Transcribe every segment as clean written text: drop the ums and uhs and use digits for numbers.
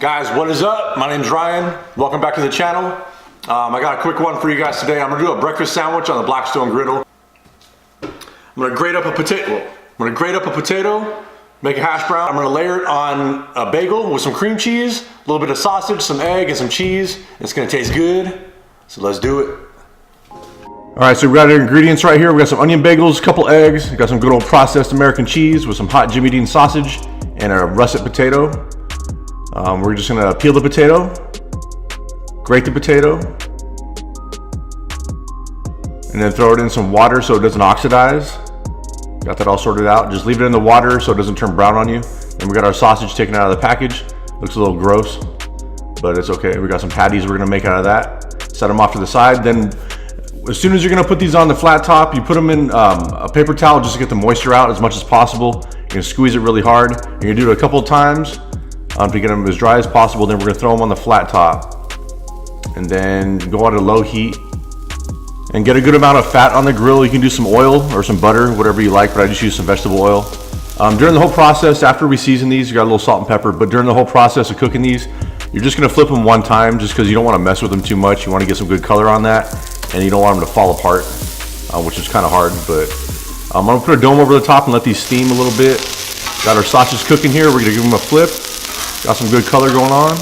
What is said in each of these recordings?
Guys, what is up? My name's Ryan. Welcome back to the channel. I got a quick one for you guys today. I'm gonna do a breakfast sandwich on the Blackstone Griddle. I'm gonna grate up a potato. Make a hash brown. I'm gonna layer it on a bagel with some cream cheese, a little bit of sausage, some egg, and some cheese. It's gonna taste good, so let's do it. All right, so we got our ingredients right here. We got some onion bagels, a couple eggs, we got some good old processed American cheese with some hot Jimmy Dean sausage, and a russet potato. We're just gonna peel the potato, grate the potato, and then throw it in some water so it doesn't oxidize. Got that all sorted out. Just leave it in the water so it doesn't turn brown on you. And we got our sausage taken out of the package. Looks a little gross, but it's okay. We got some patties we're gonna make out of that. Set them off to the side. Then as soon as you're gonna put these on the flat top, you put them in a paper towel just to get the moisture out as much as possible. You're gonna squeeze it really hard. You're gonna do it a couple of times to get them as dry as possible. Then we're gonna throw them on the flat top and then go at a low heat and get a good amount of fat on the grill. You can do some oil or some butter, whatever you like, but I just use some vegetable oil. During the whole process, after we season these, you got a little salt and pepper, but during the whole process of cooking these, you're just gonna flip them one time just because you don't wanna mess with them too much. You wanna get some good color on that, and you don't want them to fall apart, which is kinda hard, but I'm gonna put a dome over the top and let these steam a little bit. Got our sausage cooking here. We're gonna give them a flip. Got some good color going on.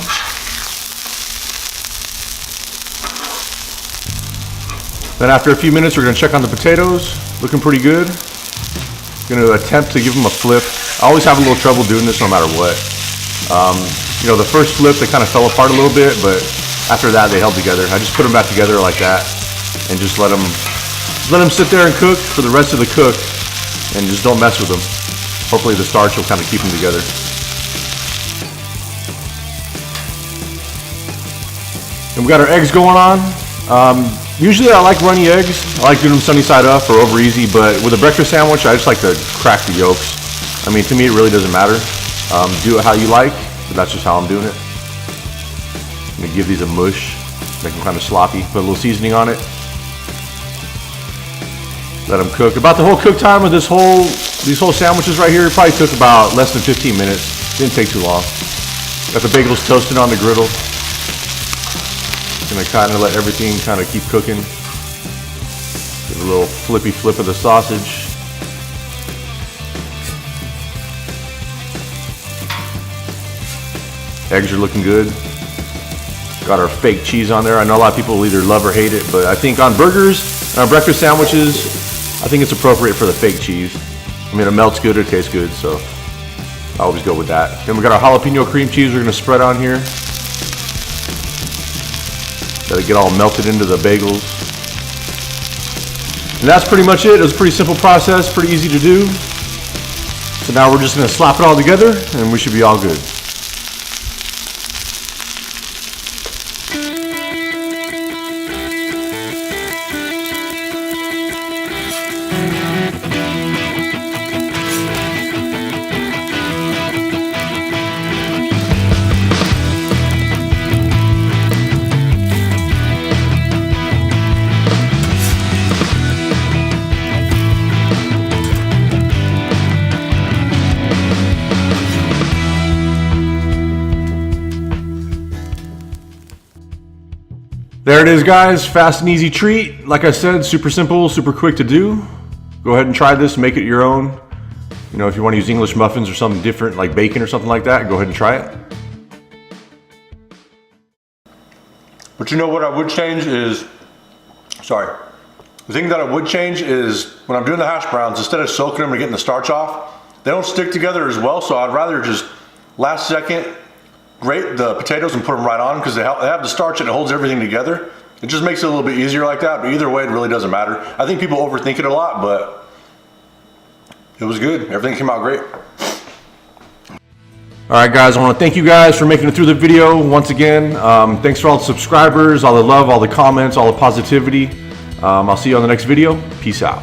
Then after a few minutes, we're gonna check on the potatoes. Looking pretty good. Gonna attempt to give them a flip. I always have a little trouble doing this no matter what. You know, the first flip, they kind of fell apart a little bit, but after that, they held together. I just put them back together like that and just let them sit there and cook for the rest of the cook, and just don't mess with them. Hopefully the starch will kind of keep them together. And we got our eggs going on. Usually I like runny eggs. I like doing them sunny side up or over easy, but with a breakfast sandwich, I just like to crack the yolks. I mean, to me, it really doesn't matter. Do it how you like, but that's just how I'm doing it. I'm gonna give these a mush, make them kind of sloppy, put a little seasoning on it. Let them cook. About the whole cook time of these whole sandwiches right here, it probably took about less than 15 minutes. Didn't take too long. Got the bagels toasted on the griddle. Gonna kind of let everything kind of keep cooking. Give a little flippy flip of the sausage. Eggs are looking good. Got our fake cheese on there. I know a lot of people will either love or hate it, but I think on burgers and on breakfast sandwiches, I think it's appropriate for the fake cheese. I mean, it melts good, it tastes good, so I always go with that. Then we got our jalapeno cream cheese we're gonna spread on here. Got to get all melted into the bagels. And that's pretty much it. It was a pretty simple process, pretty easy to do. So now we're just gonna slap it all together and we should be all good. There it is, guys. Fast and easy treat. Like I said, super simple, super quick to do. Go ahead and try this, make it your own. You know, if you want to use English muffins or something different like bacon or something like that, go ahead and try it. But you know what I would change is, the thing that I would change is when I'm doing the hash browns, instead of soaking them and getting the starch off, they don't stick together as well, so I'd rather just last second grate the potatoes and put them right on because they have the starch and it holds everything together. It just makes it a little bit easier like that, but either way, it really doesn't matter. I think people overthink it a lot, but it was good. Everything came out great. All right, guys, I want to thank you guys for making it through the video once again. Thanks for all the subscribers, all the love, all the comments, all the positivity. I'll see you on the next video. Peace out.